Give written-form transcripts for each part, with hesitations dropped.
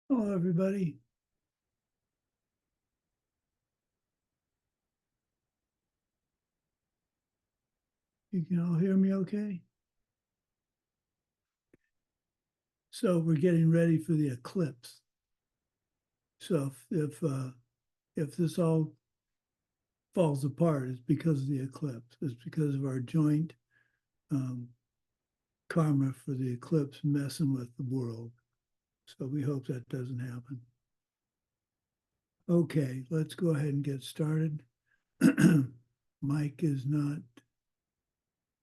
Hello, everybody. You can all hear me okay? So we're getting ready for the eclipse. So if this all falls apart, it's because of the eclipse. It's because of our joint karma for the eclipse messing with the world. So we hope that doesn't happen. Okay, let's go ahead and get started. Mike is not,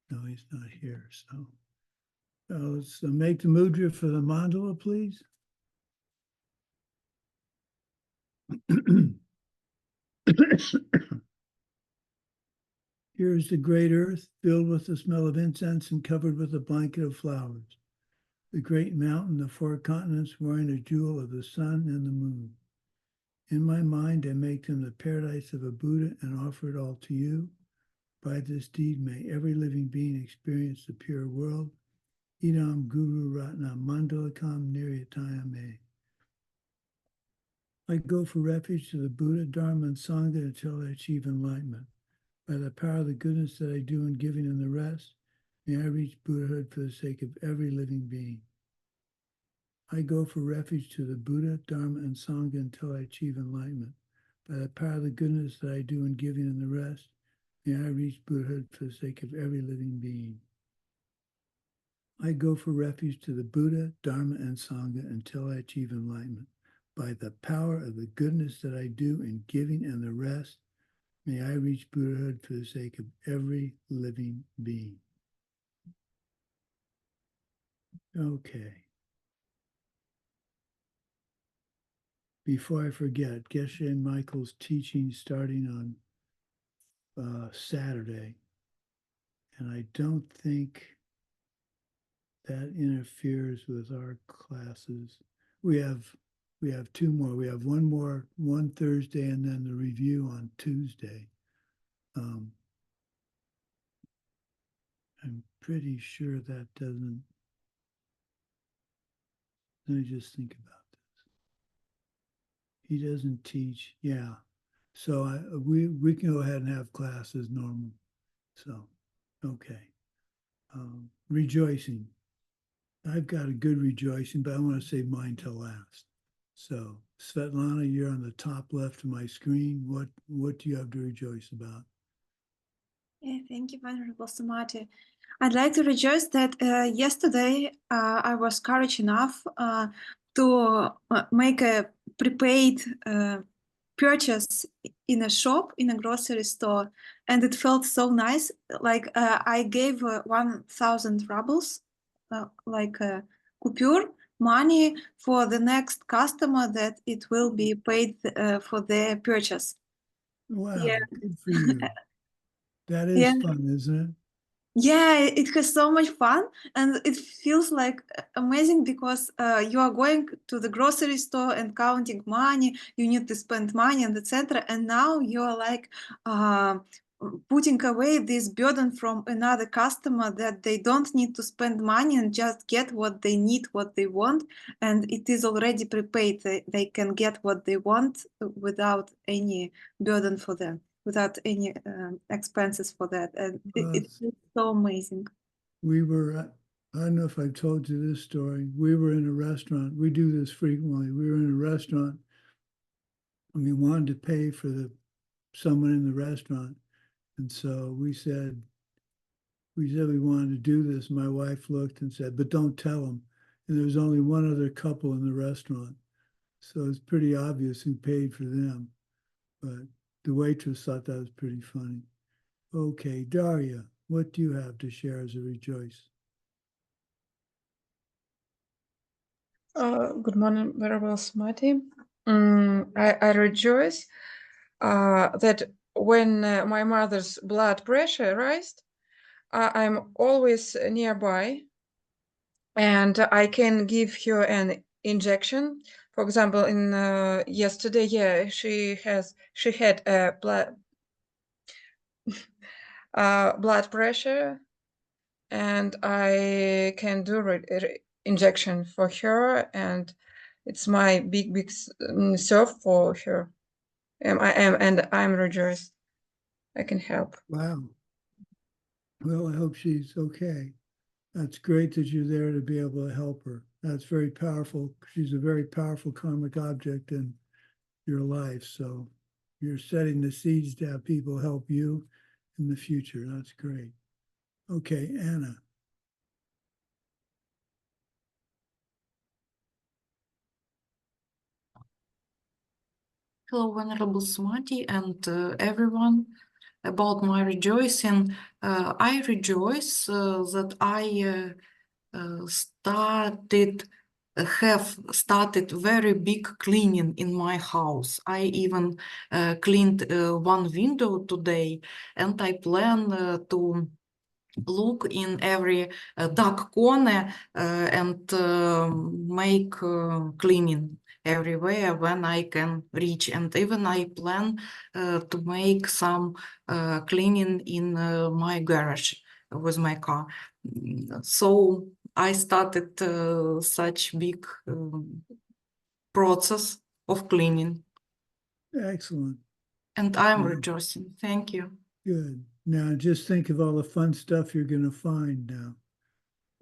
no, he's not here. So let's make the mudra for the mandala, please. Here is the great earth, filled with the smell of incense and covered with a blanket of flowers. The great mountain, the four continents, wearing a jewel of the sun and the moon. In my mind, I make them the paradise of a Buddha and offer it all to you. By this deed, may every living being experience the pure world. Idam Guru Ratnam Mandalakam Niryatayame. I go for refuge to the Buddha, Dharma, and Sangha until I achieve enlightenment. By the power of the goodness that I do in giving and the rest, may I reach Buddhahood for the sake of every living being. I go for refuge to the Buddha, Dharma, and Sangha until I achieve enlightenment. By the power of the goodness that I do in giving and the rest, may I reach Buddhahood for the sake of every living being. I go for refuge to the Buddha, Dharma, and Sangha until I achieve enlightenment. By the power of the goodness that I do in giving and the rest, may I reach Buddhahood for the sake of every living being. Okay. Before I forget, Geshe Michael's teaching starting on Saturday. And I don't think that interferes with our classes. We have two more. We have one more, one Thursday, and then the review on Tuesday. I'm pretty sure that doesn't. Let me just think about this. He doesn't teach. Yeah. So we can go ahead and have class as normal. So, okay. Rejoicing. I've got a good rejoicing, but I want to save mine till last. So, Svetlana, you're on the top left of my screen. What do you have to rejoice about? Yeah, thank you, Venerable Sumati. I'd like to rejoice that yesterday I was courage enough to make a prepaid purchase in a shop, in a grocery store, and it felt so nice. Like I gave 1,000 rubles, like a coupure money for the next customer that it will be paid for their purchase. Wow, Yeah. good for you. That is Yeah. fun, isn't it? Yeah, it has so much fun, and it feels like amazing because you are going to the grocery store and counting money, you need to spend money and etc. And now you're like putting away this burden from another customer that they don't need to spend money and just get what they need, what they want, and it is already prepaid. They can get what they want without any burden for them, without any expenses for that, and it's so amazing. We were, I don't know if I've told you this story. We were in a restaurant. We do this frequently. We were in a restaurant and we wanted to pay for someone in the restaurant. And so we said we wanted to do this. My wife looked and said, but don't tell them. And there was only one other couple in the restaurant. So it's pretty obvious who paid for them. But the waitress thought that was pretty funny. Okay, Daria, what do you have to share as a rejoice? Good morning, Venerable Sumati. I rejoice that when my mother's blood pressure raised, I'm always nearby and I can give her an injection. For example, in yesterday, yeah, she had a blood pressure, and I can do injection for her, and It's my big serve for her. I'm rejoiced I can help. Wow. Well, I hope she's okay. That's great that you're there to be able to help her. That's very powerful. She's a very powerful karmic object in your life. So you're setting the seeds to have people help you in the future. That's great. Okay, Anna. Hello, Venerable Sumati and everyone. About my rejoicing, I rejoice that I have started very big cleaning in my house. I even cleaned one window today, and I plan to look in every dark corner and make cleaning everywhere when I can reach. And even I plan to make some cleaning in my garage with my car. So I started such big process of cleaning. Excellent. And I'm Yeah. rejoicing. Thank you. Good. Now just think of all the fun stuff you're going to find now.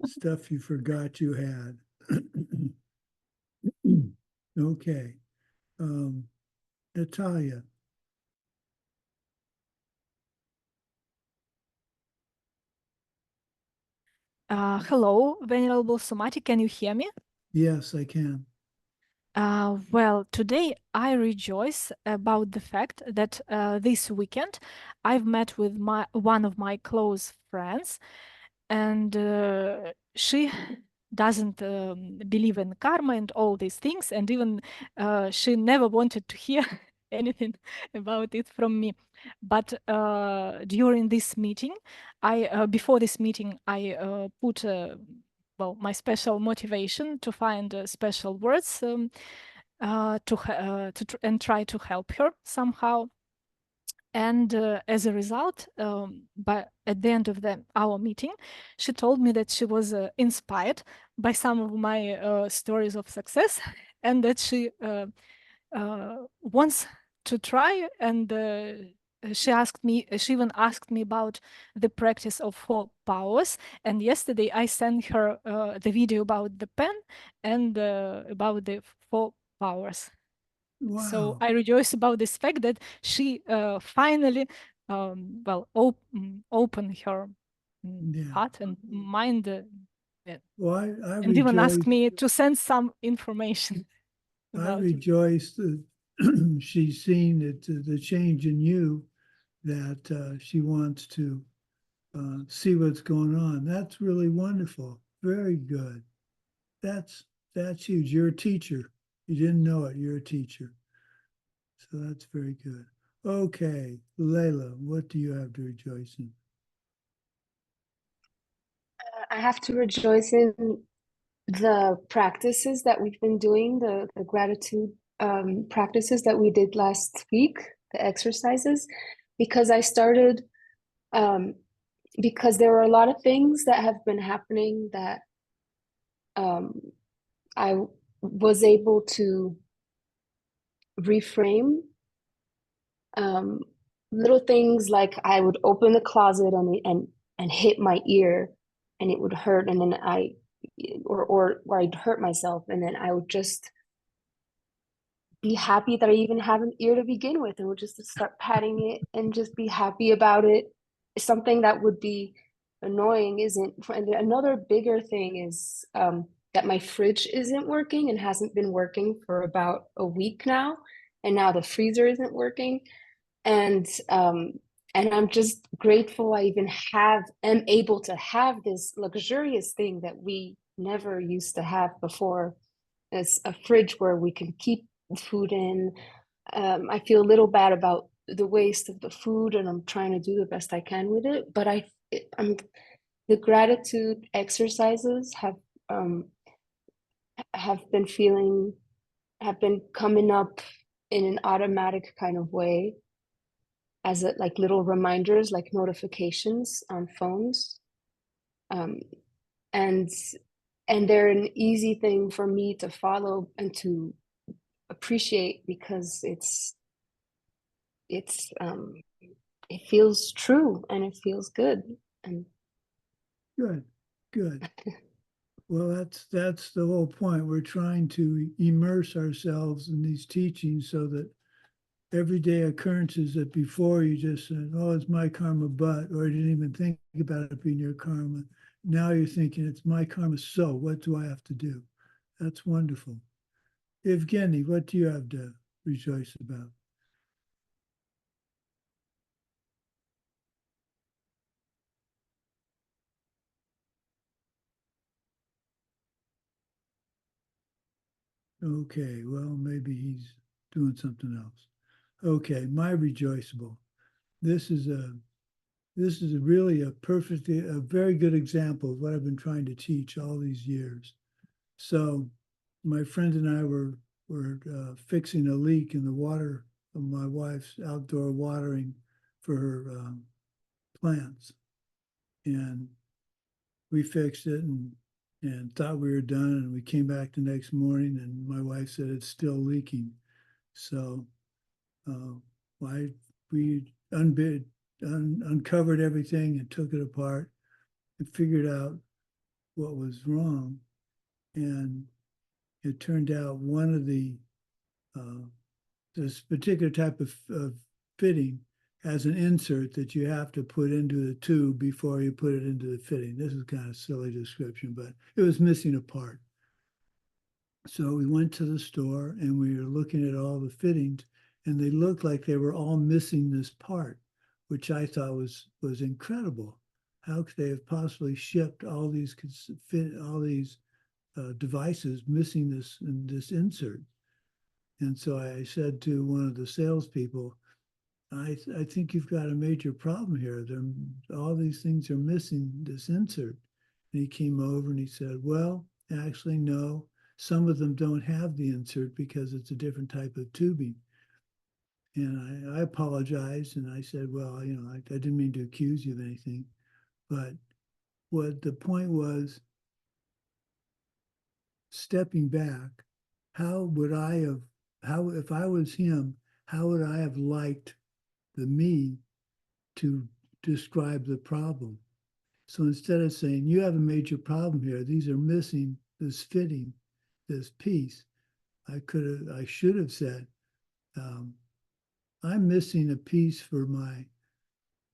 Stuff you forgot you had. Okay. Natalia. Hello, Venerable Sumati, can you hear me? Yes, I can. Well, today I rejoice about the fact that this weekend I've met with one of my close friends, and she doesn't believe in karma and all these things, and even she never wanted to hear anything about it from me. But during this meeting, before this meeting, I put well, my special motivation to find special words and try to help her somehow. And as a result, but at the end of our meeting, she told me that she was inspired by some of my stories of success, and that she wants to try. And she even asked me about the practice of 4 powers. And yesterday I sent her the video about the pen and about the 4 powers. Wow. So I rejoice about this fact that she finally, well, opened her heart and mind, well, I and even asked rejoice. me to send some information. I rejoice that she's seen the change in you, that she wants to see what's going on. That's really wonderful. Very good. That's huge. You're a teacher. You didn't know it. You're a teacher. So that's very good. Okay, Layla, what do you have to rejoice in? I have to rejoice in the practices that we've been doing, the gratitude practices that we did last week, the exercises, because I started, because there were a lot of things that have been happening that I was able to reframe. Little things like I would open the closet and hit my ear and it would hurt, and then or I'd hurt myself, and then I would just be happy that I even have an ear to begin with, and would just start patting it and just be happy about it. Something that would be annoying isn't. And another bigger thing is that my fridge isn't working and hasn't been working for about a week now, and now the freezer isn't working. And I'm just grateful I even am able to have this luxurious thing that we never used to have before, as a fridge where we can keep food in. I feel a little bad about the waste of the food, and I'm trying to do the best I can with it. But the gratitude exercises have been coming up in an automatic kind of way, as like little reminders, like notifications on phones. And and they're an easy thing for me to follow and to appreciate because it feels true and it feels good. And Good. Well, that's the whole point. We're trying to immerse ourselves in these teachings so that everyday occurrences that before you just said, oh, it's my karma, but, or you didn't even think about it being your karma. Now you're thinking, it's my karma, so what do I have to do? That's wonderful. Evgeny, what do you have to rejoice about? Okay, well, maybe he's doing something else. Okay, my rejoiceable. This is really a very good example of what I've been trying to teach all these years. So my friend and I were fixing a leak in the water of my wife's outdoor watering for her plants. And we fixed it and thought we were done. And we came back the next morning and my wife said it's still leaking. So we uncovered everything and took it apart and figured out what was wrong. And it turned out one of this particular type of fitting has an insert that you have to put into the tube before you put it into the fitting. This is kind of a silly description, but it was missing a part. So we went to the store and we were looking at all the fittings and they looked like they were all missing this part, which I thought was incredible. How could they have possibly shipped all these devices missing this insert? And so I said to one of the salespeople, I think you've got a major problem here. All these things are missing this insert. And he came over and he said, well, actually, no, some of them don't have the insert because it's a different type of tubing. And I apologized and I said, well, I didn't mean to accuse you of anything. But what the point was, stepping back, if I was him, how would I have liked the me to describe the problem? So instead of saying, you have a major problem here, these are missing this fitting, this piece, I should have said, I'm missing a piece for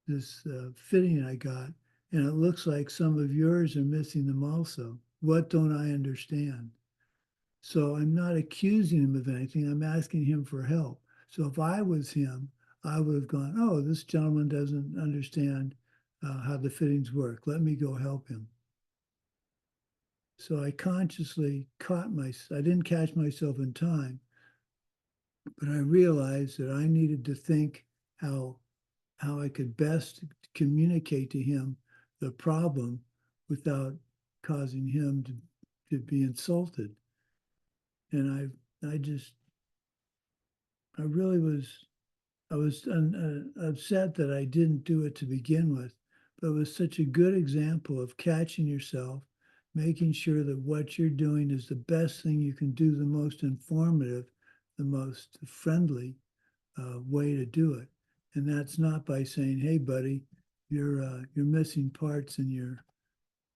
this fitting I got, and it looks like some of yours are missing them also. What don't I understand? So I'm not accusing him of anything. I'm asking him for help. So if I was him, I would have gone, oh, this gentleman doesn't understand how the fittings work. Let me go help him. So I consciously I didn't catch myself in time, but I realized that I needed to think how I could best communicate to him the problem without causing him to be insulted. And I was upset that I didn't do it to begin with, but it was such a good example of catching yourself, making sure that what you're doing is the best thing you can do, the most informative, the most friendly way to do it. And that's not by saying, hey, buddy, you're missing parts in your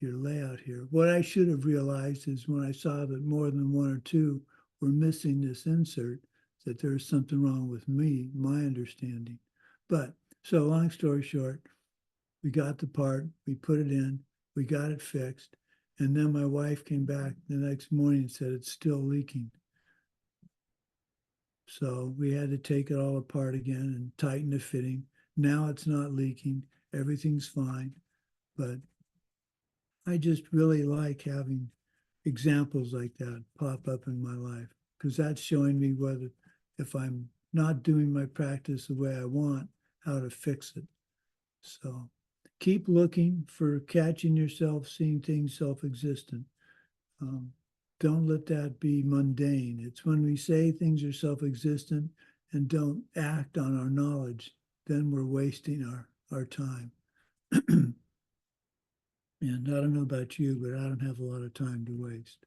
layout here. What I should have realized is when I saw that more than one or two were missing this insert, that there's something wrong with me, my understanding. But so long story short, we got the part, we put it in, we got it fixed. And then my wife came back the next morning and said, it's still leaking. So we had to take it all apart again and tighten the fitting. Now it's not leaking, everything's fine. But I just really like having examples like that pop up in my life, because that's showing me whether, if I'm not doing my practice the way I want, how to fix it. So keep looking for catching yourself, seeing things self-existent. Don't let that be mundane. It's when we say things are self-existent and don't act on our knowledge, then we're wasting our time. And I don't know about you, but I don't have a lot of time to waste.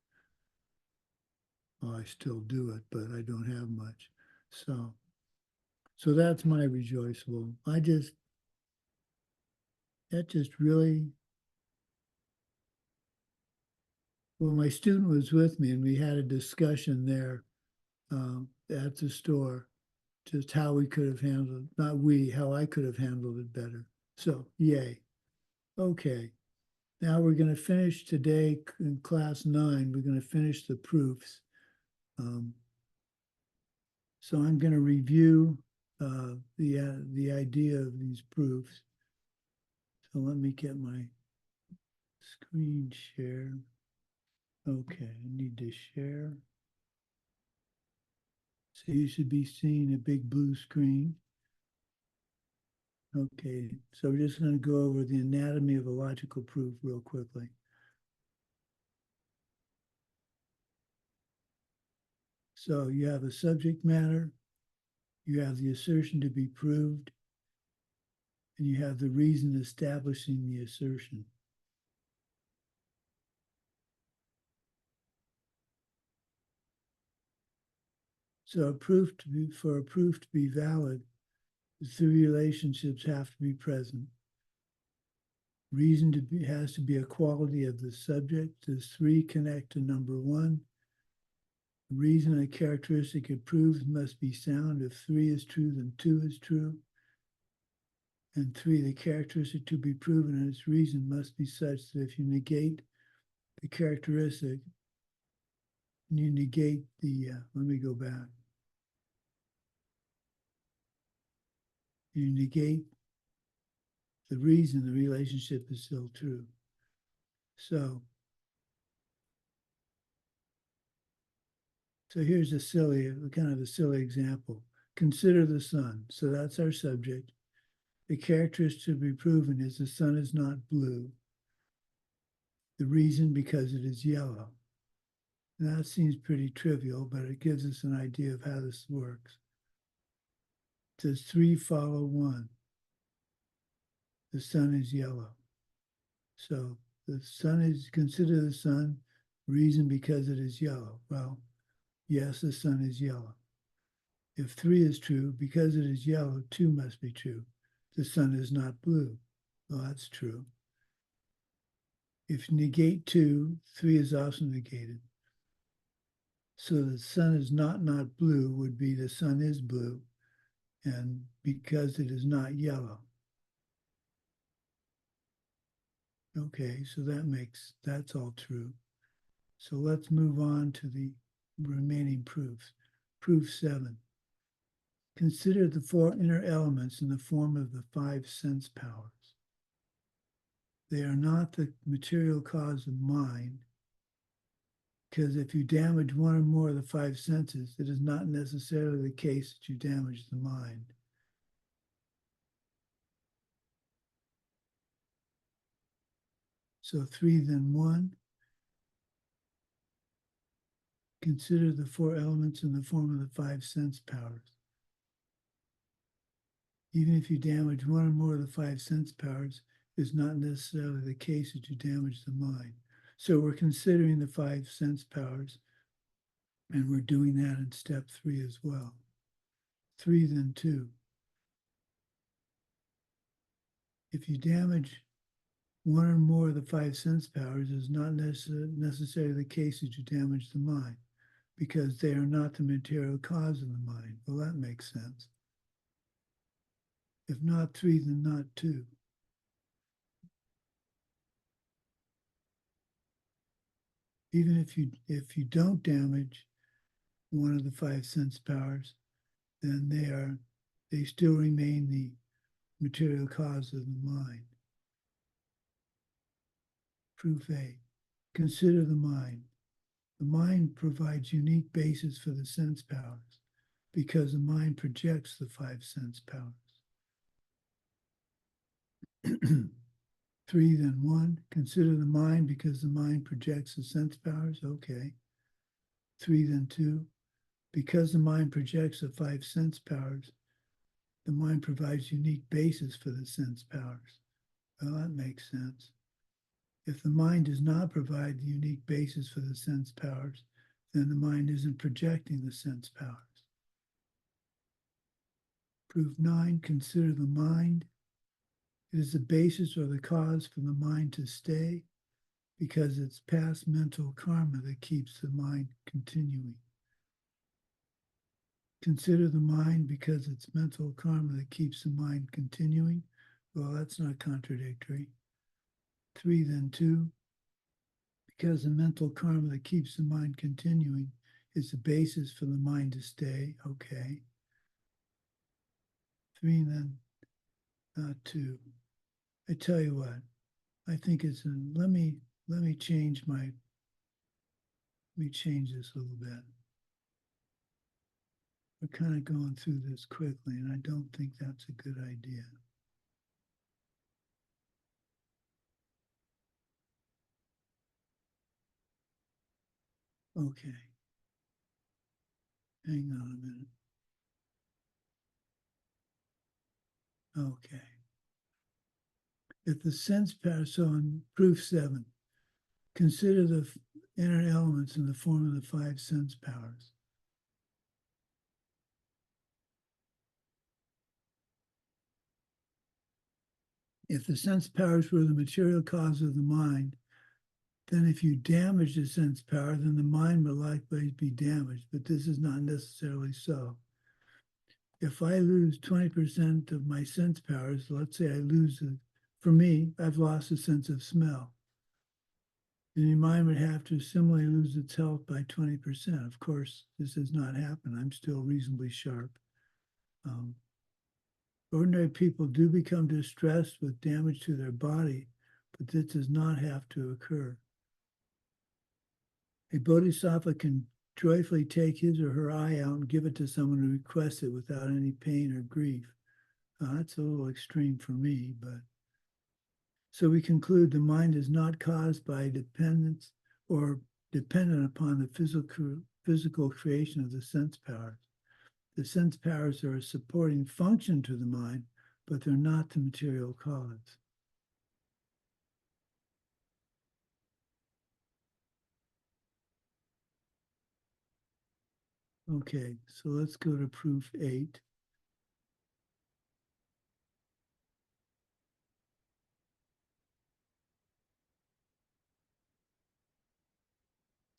Well, I still do it, but I don't have much. So that's my rejoiceful. That just really, well, my student was with me and we had a discussion there at the store, just how we could have handled, not we, how I could have handled it better. So, yay. Okay. Now we're going to finish today in class 9. We're going to finish the proofs. So I'm going to review the idea of these proofs. So let me get my screen share. Okay, I need to share. So you should be seeing a big blue screen. Okay, so we're just going to go over the anatomy of a logical proof real quickly. So you have a subject matter, you have the assertion to be proved, and you have the reason establishing the assertion. So for a proof to be valid, the three relationships have to be present. Reason has to be a quality of the subject. The three connect to number 1. Reason and a characteristic it proves must be sound. If 3 is true, then 2 is true. And 3, the characteristic to be proven and its reason must be such that if you negate the characteristic, you negate the, let me go back. You negate the reason, the relationship is still true. So here's a kind of a silly example. Consider the sun. So that's our subject. The characteristic to be proven is the sun is not blue. The reason, because it is yellow. Now, that seems pretty trivial, but it gives us an idea of how this works. Does 3 follow 1? The sun is yellow. So the sun is, consider the sun, reason because it is yellow. Well, yes, the sun is yellow. If 3 is true, because it is yellow, 2 must be true. The sun is not blue. Well, that's true. If you negate 2, 3 is also negated. So the sun is not blue would be the sun is blue, and because it is not yellow. Okay, so that's all true. So let's move on to the remaining proofs. Proof 7. Consider the 4 inner elements in the form of the 5 sense powers. They are not the material cause of mind, because if you damage one or more of the 5 senses, it is not necessarily the case that you damage the mind. So 3 then 1. Consider the 4 elements in the form of the 5 sense powers. Even if you damage one or more of the 5 sense powers, it is not necessarily the case that you damage the mind. So we're considering the 5 sense powers, and we're doing that in step 3 as well. 3 then 2. If you damage one or more of the 5 sense powers, it is not necessarily the case that you damage the mind, because they are not the material cause of the mind. Well, that makes sense. If not 3, then not 2. Even if you don't damage one of the 5 sense powers, then they still remain the material cause of the mind. Proof 8. Consider the mind. The mind provides unique basis for the sense powers because the mind projects the 5 sense powers. 3 then 1. Consider the mind because the mind projects the sense powers. Okay. 3 then 2. Because the mind projects the 5 sense powers, the mind provides unique basis for the sense powers. Well, that makes sense. If the mind does not provide the unique basis for the sense powers, then the mind isn't projecting the sense powers. Proof 9, consider the mind. It is the basis or the cause for the mind to stay because it's past mental karma that keeps the mind continuing. Consider the mind because it's mental karma that keeps the mind continuing. Well, that's not contradictory. 3, then 2, because the mental karma that keeps the mind continuing is the basis for the mind to stay. Okay. 3, then 2. I tell you what, I think it's let me change this a little bit. We're kind of going through this quickly, and I don't think that's a good idea. Okay. Hang on a minute. Okay. If the sense power, so in proof 7, consider the inner elements in the form of the 5 sense powers. If the sense powers were the material cause of the mind, then if you damage the sense power, then the mind will likewise be damaged, but this is not necessarily so. If I lose 20% of my sense powers, let's say I lose, for me, I've lost a sense of smell. And your mind would have to similarly lose its health by 20%. Of course, this has not happened. I'm still reasonably sharp. Ordinary people do become distressed with damage to their body, but this does not have to occur. A bodhisattva can joyfully take his or her eye out and give it to someone who requests it without any pain or grief. That's a little extreme for me, but so we conclude the mind is not caused by dependence or dependent upon the physical creation of the sense powers. The sense powers are a supporting function to the mind, but they're not the material cause. Okay, so let's go to proof 8.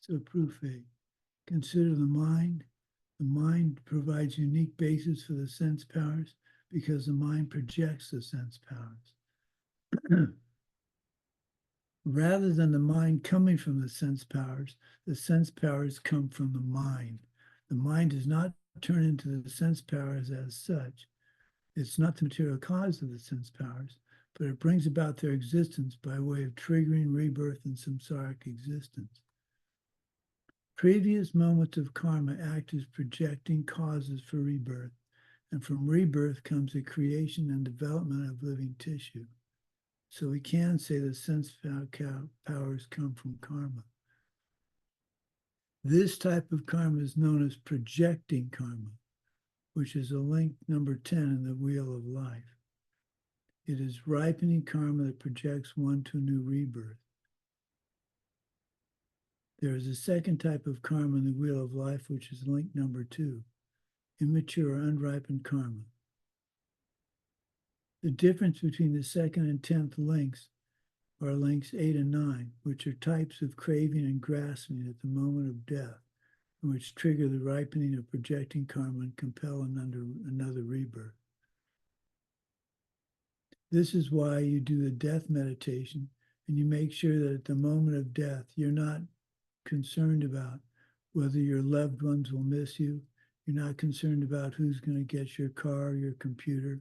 So proof 8, consider the mind. The mind provides unique basis for the sense powers because the mind projects the sense powers. Rather than the mind coming from the sense powers come from the mind. The mind does not turn into the sense powers as such. It's not the material cause of the sense powers, but it brings about their existence by way of triggering rebirth and samsaric existence. Previous moments of karma act as projecting causes for rebirth, and from rebirth comes the creation and development of living tissue. So we can say the sense powers come from karma. This type of karma is known as projecting karma, which is a link number 10 in the wheel of life. It is ripening karma that projects one to a new rebirth. There is a second type of karma in the wheel of life, which is link number 2, immature, unripened karma. The difference between the second and 10th links are links 8 and 9, which are types of craving and grasping at the moment of death, which trigger the ripening of projecting karma and compel another rebirth. This is why you do the death meditation, and you make sure that at the moment of death, you're not concerned about whether your loved ones will miss you. You're not concerned about who's going to get your car, your computer.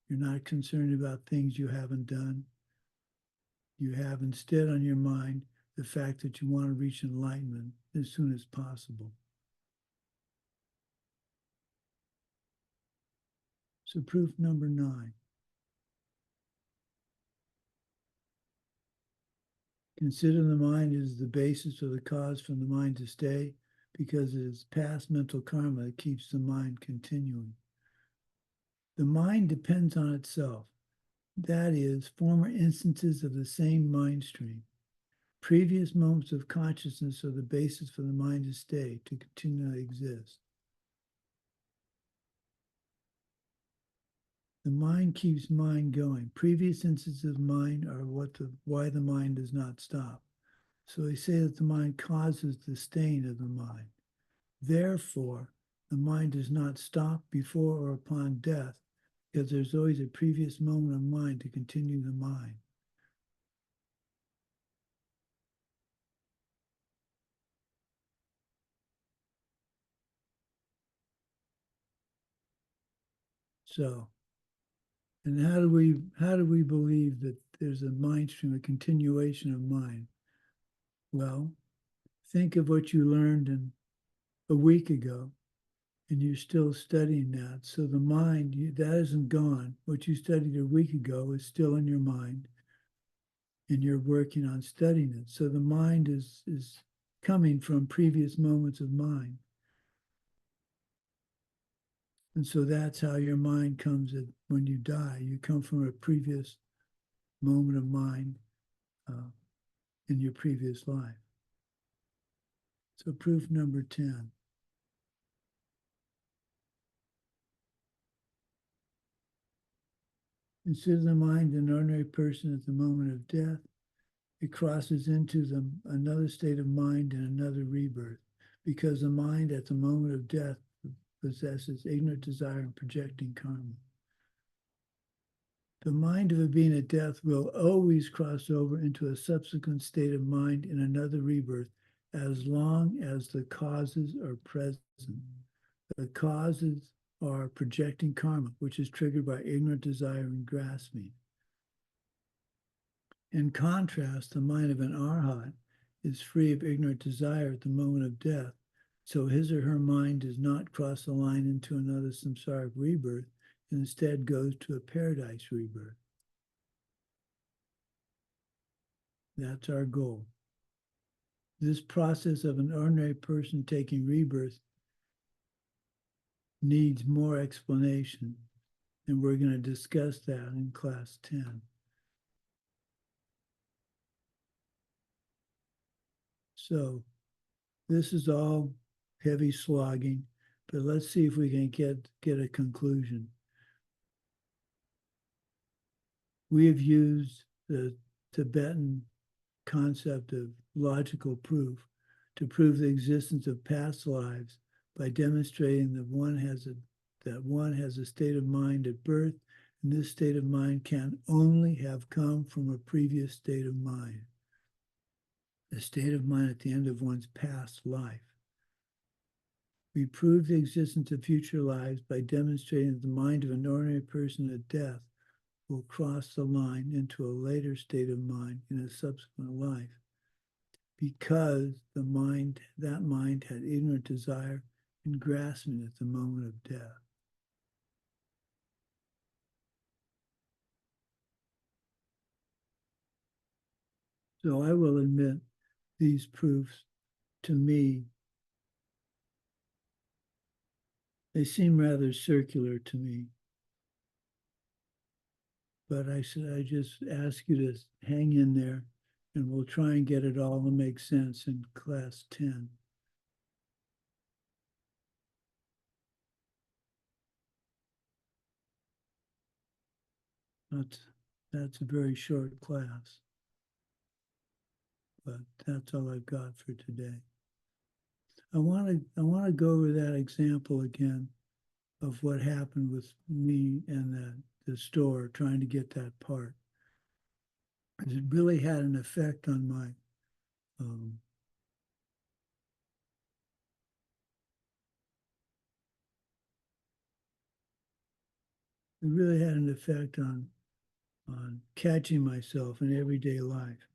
You're not concerned about things you haven't done. You have instead on your mind the fact that you want to reach enlightenment as soon as possible. So proof number 9. Consider the mind as the basis or the cause for the mind to stay because it is past mental karma that keeps the mind continuing. The mind depends on itself. That is, former instances of the same mind stream. Previous moments of consciousness are the basis for the mind to stay, to continually exist. The mind keeps mind going. Previous instances of mind are why the mind does not stop. So they say that the mind causes the stain of the mind. Therefore, the mind does not stop before or upon death, because there's always a previous moment of mind to continue the mind. So, and how do we believe that there's a mind stream, a continuation of mind? Well, think of what you learned a week ago, and you're still studying that. So the mind, that isn't gone. What you studied a week ago is still in your mind, and you're working on studying it. So the mind is coming from previous moments of mind. And so that's how your mind comes when you die. You come from a previous moment of mind in your previous life. So proof number 10. Consider the mind an ordinary person at the moment of death. It crosses into another state of mind and another rebirth, because the mind at the moment of death possesses ignorant desire and projecting karma. The mind of a being at death will always cross over into a subsequent state of mind in another rebirth, as long as the causes are present. The causes are projecting karma, which is triggered by ignorant desire and grasping. In contrast, the mind of an arhat is free of ignorant desire at the moment of death, so his or her mind does not cross the line into another samsaric rebirth, and instead goes to a paradise rebirth. That's our goal. This process of an ordinary person taking rebirth needs more explanation, and we're going to discuss that in class 10. So this is all heavy slogging, but let's see if we can get a conclusion. We have used the Tibetan concept of logical proof to prove the existence of past lives by demonstrating that one has a state of mind at birth, and this state of mind can only have come from a previous state of mind, a state of mind at the end of one's past life. We prove the existence of future lives by demonstrating that the mind of an ordinary person at death will cross the line into a later state of mind in a subsequent life, because that mind had ignorant desire and grasping at the moment of death. So I will admit these proofs, to me, they seem rather circular to me. But I just ask you to hang in there, and we'll try and get it all to make sense in class 10. That's a very short class, but that's all I've got for today. I want to go over that example again of what happened with me and the store trying to get that part. It really had an effect on my it really had an effect on catching myself in everyday life.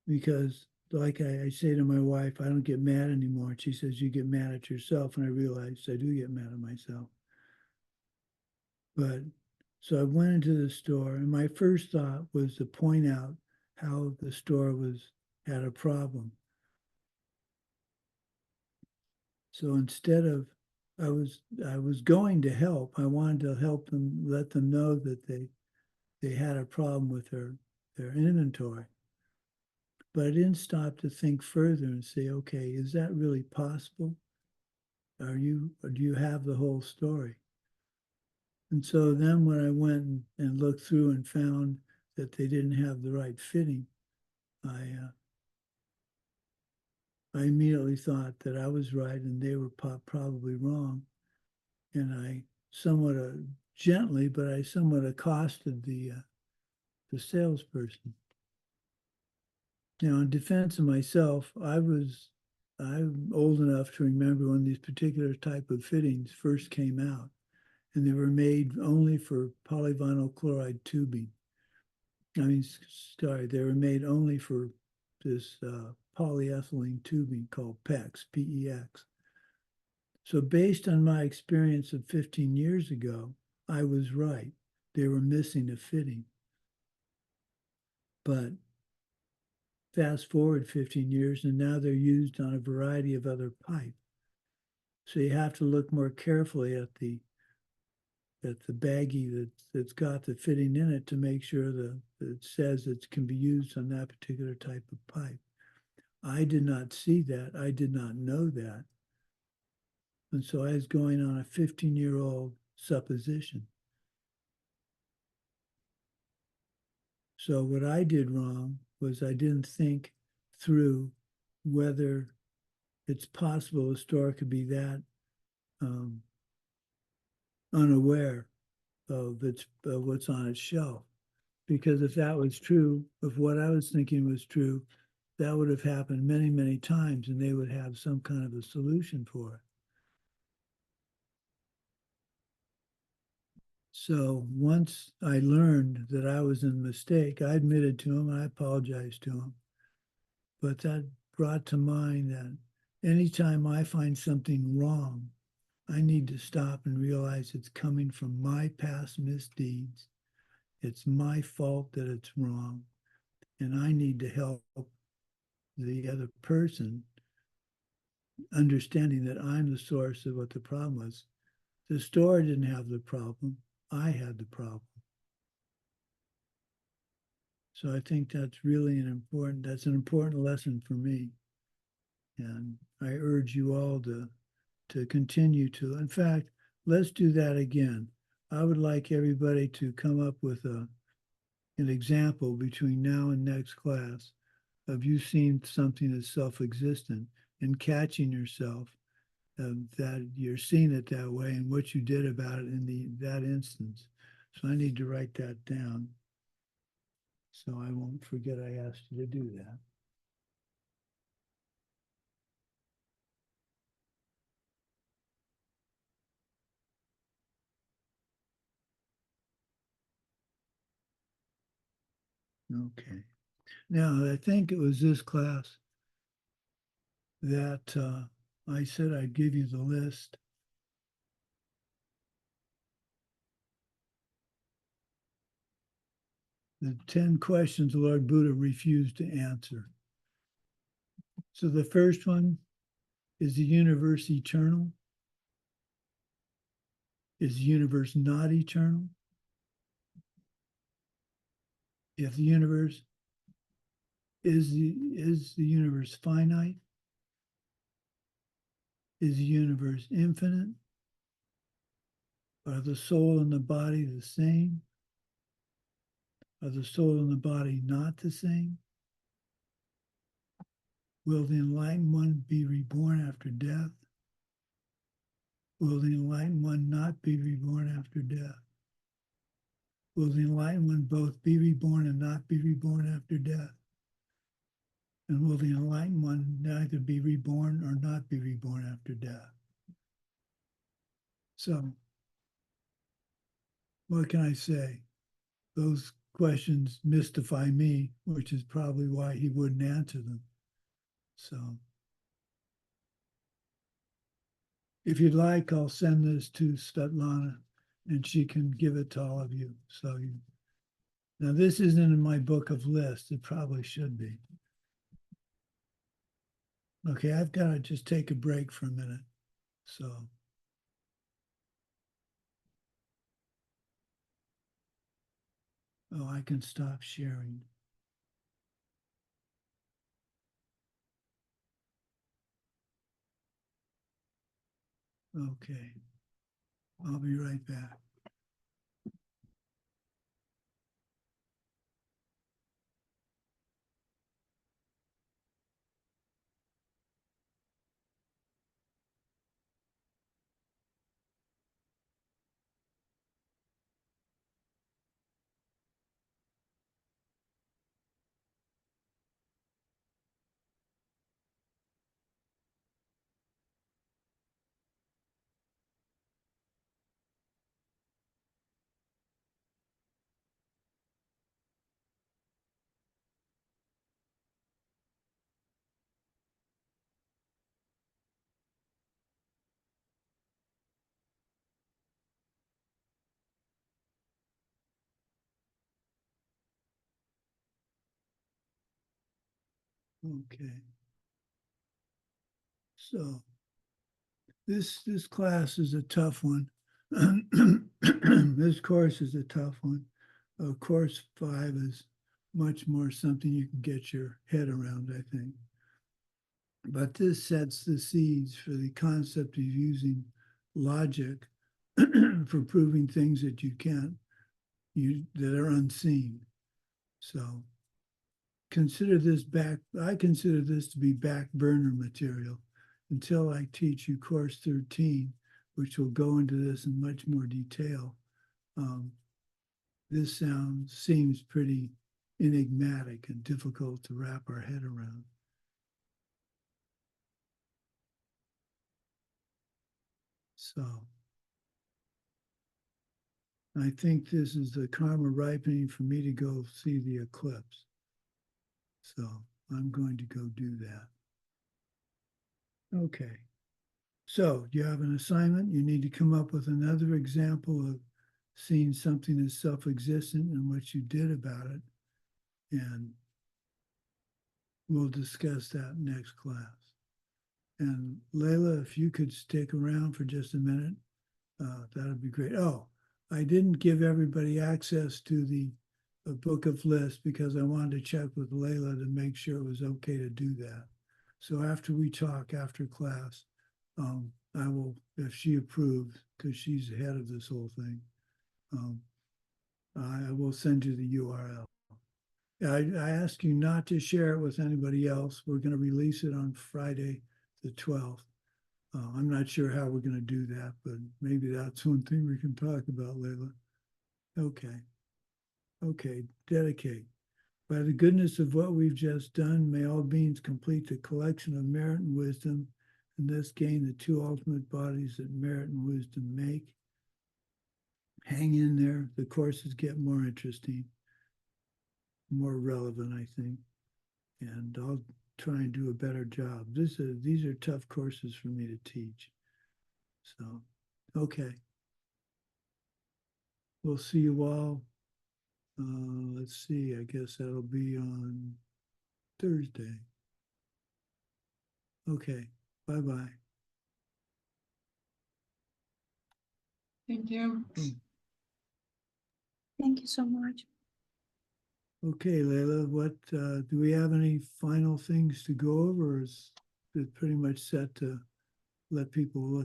Because like I say to my wife, I don't get mad anymore. And she says, you get mad at yourself. And I realized I do get mad at myself. But so I went into the store, and my first thought was to point out how the store had a problem. So instead of, I was going to help. I wanted to help them, let them know that they had a problem with their their inventory. But I didn't stop to think further and say, okay, is that really possible? Or do you have the whole story? And so then when I went and looked through and found that they didn't have the right fitting, I immediately thought that I was right and they were probably wrong. And I somewhat gently, but I somewhat accosted the salesperson. Now, in defense of myself, I'm old enough to remember when these particular type of fittings first came out, and they were made only for polyvinyl chloride tubing. They were made only for this polyethylene tubing called PEX, P-E-X. So based on my experience of 15 years ago, I was right. They were missing a fitting. But fast forward 15 years, and now they're used on a variety of other pipe. So you have to look more carefully at the baggie that's got the fitting in it to make sure that it says it can be used on that particular type of pipe. I did not see that. I did not know that. And so I was going on a 15-year-old supposition. So what I did wrong was I didn't think through whether it's possible a store could be that unaware of what's on its shelf. Because if that was true, if what I was thinking was true, that would have happened many, many times, and they would have some kind of a solution for it. So once I learned that I was in a mistake, I admitted to him, I apologized to him. But that brought to mind that anytime I find something wrong, I need to stop and realize it's coming from my past misdeeds. It's my fault that it's wrong. And I need to help the other person understanding that I'm the source of what the problem was. The store didn't have the problem. I had the problem. So I think that's really an important lesson for me. And I urge you all to continue to. In fact, let's do that again. I would like everybody to come up with an example between now and next class of you seeing something as self-existent and catching yourself that you're seeing it that way and what you did about it in that instance. So I need to write that down so I won't forget I asked you to do that. Okay. Now, I think it was this class that I said I'd give you the list. The 10 questions the Lord Buddha refused to answer. So the first one, is the universe eternal? Is the universe not eternal? If the universe is the universe finite? Is the universe infinite? Are the soul and the body the same? Are the soul and the body not the same? Will the enlightened one be reborn after death? Will the enlightened one not be reborn after death? Will the enlightened one both be reborn and not be reborn after death? And will the enlightened one neither be reborn or not be reborn after death? So, what can I say? Those questions mystify me, which is probably why he wouldn't answer them. So, if you'd like, I'll send this to Svetlana and she can give it to all of you. Now this isn't in my book of lists. It probably should be. Okay, I've got to just take a break for a minute. So. Oh, I can stop sharing. Okay. I'll be right back. Okay. So this class is a tough one. This course is a tough one. Course 5 is much more something you can get your head around, I think. But this sets the seeds for the concept of using logic for proving things that you can't, that are unseen. So consider this I consider this to be back burner material until I teach you course 13, which will go into this in much more detail. This seems pretty enigmatic and difficult to wrap our head around. So I think this is the karma ripening for me to go see the eclipse. So I'm going to go do that. Okay. So you have an assignment. You need to come up with another example of seeing something as self-existent and what you did about it. And we'll discuss that next class. And Layla, if you could stick around for just a minute, that would be great. Oh, I didn't give everybody access to the book of lists because I wanted to check with Layla to make sure it was okay to do that. So after we talk, after class, I will, if she approves, because she's the head of this whole thing, I will send you the URL. I ask you not to share it with anybody else. We're going to release it on Friday, the 12th. I'm not sure how we're going to do that, but maybe that's one thing we can talk about, Layla. Okay. Okay, dedicate. By the goodness of what we've just done, may all beings complete the collection of merit and wisdom, and thus gain the two ultimate bodies that merit and wisdom make. Hang in there. The courses get more interesting, more relevant, I think. And I'll try and do a better job. These are tough courses for me to teach. So, okay. We'll see you all. Let's see, I guess that'll be on Thursday. Okay, bye-bye. Thank you. Thank you so much. Okay, Layla, what do we have any final things to go over, or is it pretty much set to let people look